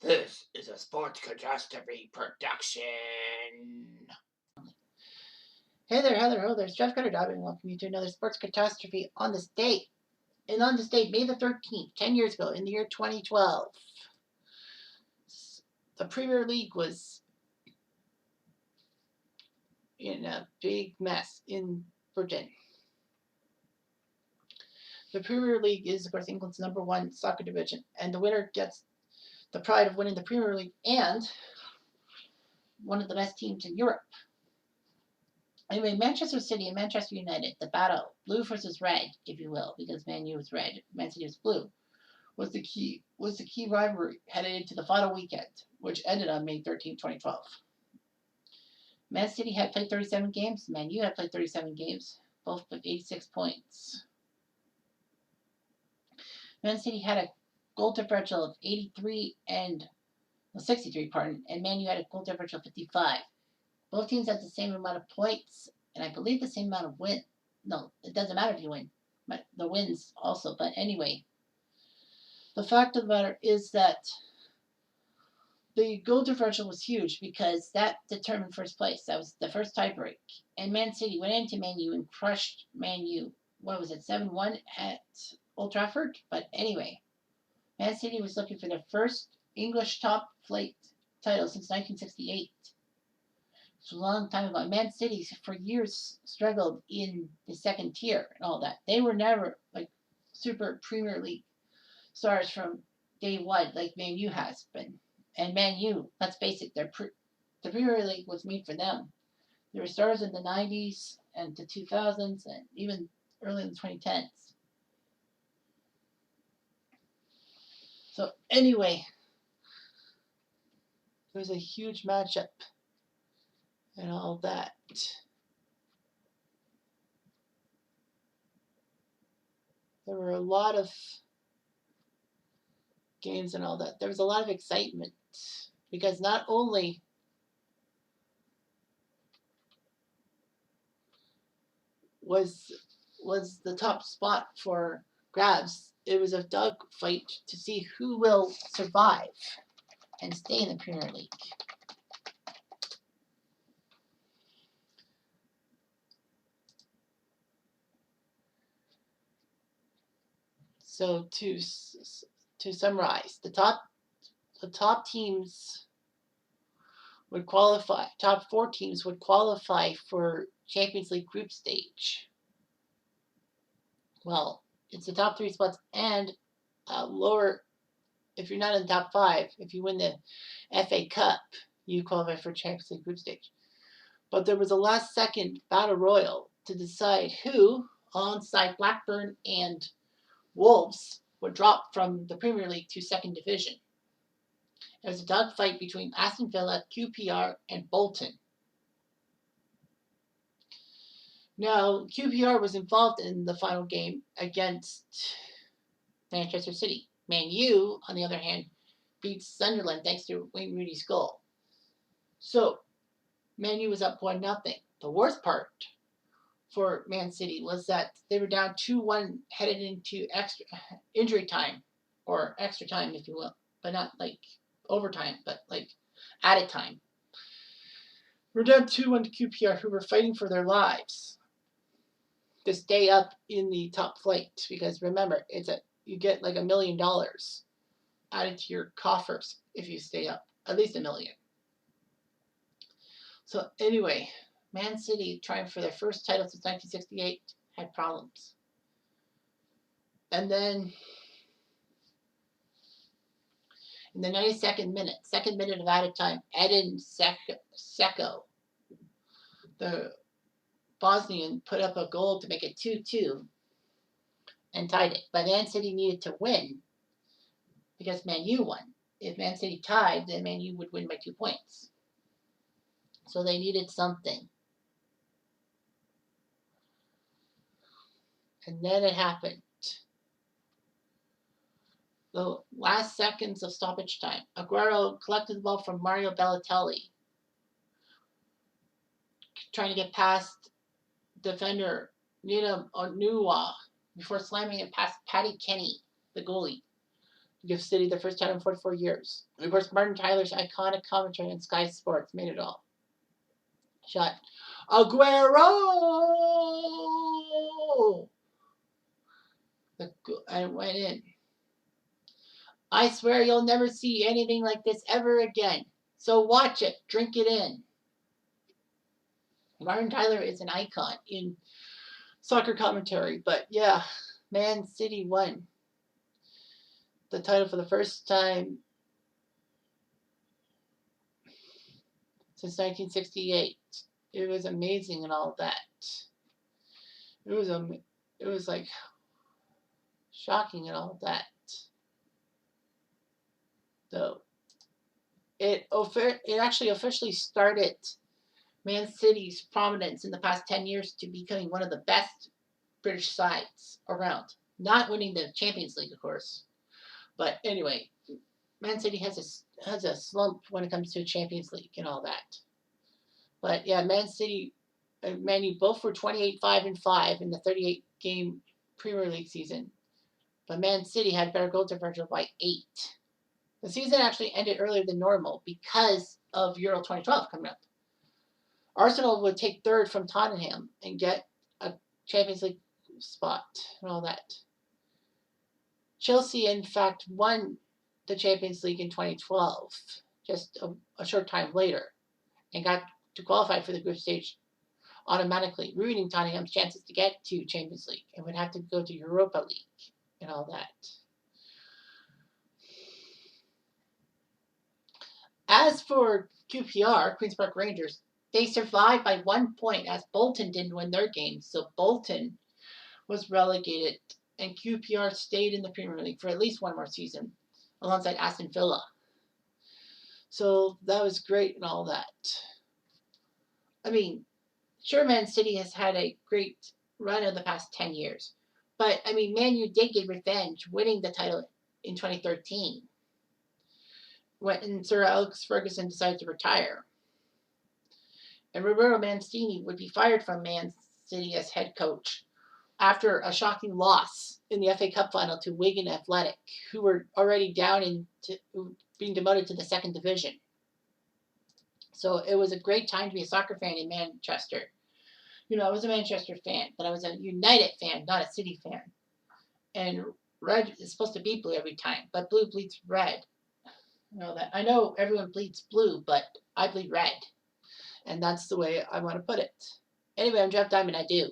This is a sports catastrophe production. Hey there, Heather, there's Jeff Cutter and welcome you to another sports catastrophe on this date. And on this date, May the 13th, 10 years ago, in the year 2012, the Premier League was in a big mess in Britain. The Premier League is, of course, England's #1 soccer division, and the winner gets the pride of winning the Premier League and one of the best teams in Europe. Anyway, Manchester City and Manchester United, the battle, blue versus red, if you will, because ManU was red, Man City was blue, was the key rivalry headed into the final weekend, which ended on May 13, 2012. Man City had played 37 games, ManU had played 37 games, both with 86 points. Man City had a goal differential of 63 and 63, and ManU had a goal differential of 55. Both teams had the same amount of points, and I believe the same amount of wins. No, it doesn't matter if you win, but the wins also. But anyway, the fact of the matter is that the goal differential was huge because that determined first place. That was the first tiebreak. And Man City went into ManU and crushed ManU. What was it, 7-1 at Old Trafford? But anyway, Man City was looking for their first English top flight title since 1968. It's a long time ago. Man City for years struggled in the second tier and all that. They were never like super Premier League stars from day one like ManU has been. And ManU, let's face it, the Premier League was made for them. They were stars in the 90s and the 2000s and even early in the 2010s. So anyway, it was a huge matchup and all that. There were a lot of games and all that. There was a lot of excitement because not only was the top spot for grabs, it was a dogfight to see who will survive and stay in the Premier League. So to summarize, the top teams would qualify. Top 4 teams would qualify for Champions League group stage. Well, it's the top 3 spots and lower. If you're not in the top 5, if you win the FA Cup, you qualify for Champions League group stage. But there was a last-second battle royal to decide who, alongside Blackburn and Wolves, would drop from the Premier League to second division. It was a dogfight between Aston Villa, QPR, and Bolton. Now, QPR was involved in the final game against Manchester City. ManU, on the other hand, beat Sunderland thanks to Wayne Rooney's goal. So, ManU was up 1-0. The worst part for Man City was that they were down 2-1 headed into extra injury time, or extra time, if you will, but not like overtime, but like added time. We're down 2-1 to QPR, who were fighting for their lives to stay up in the top flight, because remember, you get like $1 million added to your coffers if you stay up, at least $1 million. So anyway, Man City, trying for their first title since 1968, had problems. And then in the 92nd minute, second minute of added time, Edin Dzeko, the Bosnian, put up a goal to make it 2-2 and tied it. But Man City needed to win because ManU won. If Man City tied, then ManU would win by 2 points. So they needed something. And then it happened. The last seconds of stoppage time, Aguero collected the ball from Mario Balotelli, trying to get past defender Nina Onua before slamming it past Paddy Kenny, the goalie. Gives City their first title in 44 years. And of course, Martin Tyler's iconic commentary on Sky Sports made it all. Shot. Aguero! And went in. I swear you'll never see anything like this ever again. So watch it. Drink it in. Martin Tyler is an icon in soccer commentary. But yeah, Man City won the title for the first time since 1968. It was amazing and all that. It was like shocking and all that. So it actually officially started Man City's prominence in the past 10 years to becoming one of the best British sides around. Not winning the Champions League, of course. But anyway, Man City has a slump when it comes to Champions League and all that. But yeah, Man City and ManU both were 28-5-5 in the 38-game Premier League season. But Man City had better goal differential by 8. The season actually ended earlier than normal because of Euro 2012 coming up. Arsenal would take third from Tottenham and get a Champions League spot and all that. Chelsea, in fact, won the Champions League in 2012, just a short time later, and got to qualify for the group stage automatically, ruining Tottenham's chances to get to Champions League and would have to go to Europa League and all that. As for QPR, Queen's Park Rangers, they survived by 1 point as Bolton didn't win their game, so Bolton was relegated and QPR stayed in the Premier League for at least one more season alongside Aston Villa. So that was great and all that. I mean, sure, Man City has had a great run of the past 10 years, but I mean, ManU did get revenge, winning the title in 2013 when Sir Alex Ferguson decided to retire. And Roberto Mancini would be fired from Man City as head coach after a shocking loss in the FA Cup final to Wigan Athletic, who were already down into being demoted to the second division. So it was a great time to be a soccer fan in Manchester. You know, I was a Manchester fan, but I was a United fan, not a City fan. And red is supposed to be blue every time, but blue bleeds red. You know that. I know everyone bleeds blue, but I bleed red. And that's the way I want to put it. Anyway, I'm Jeff Diamond. I do.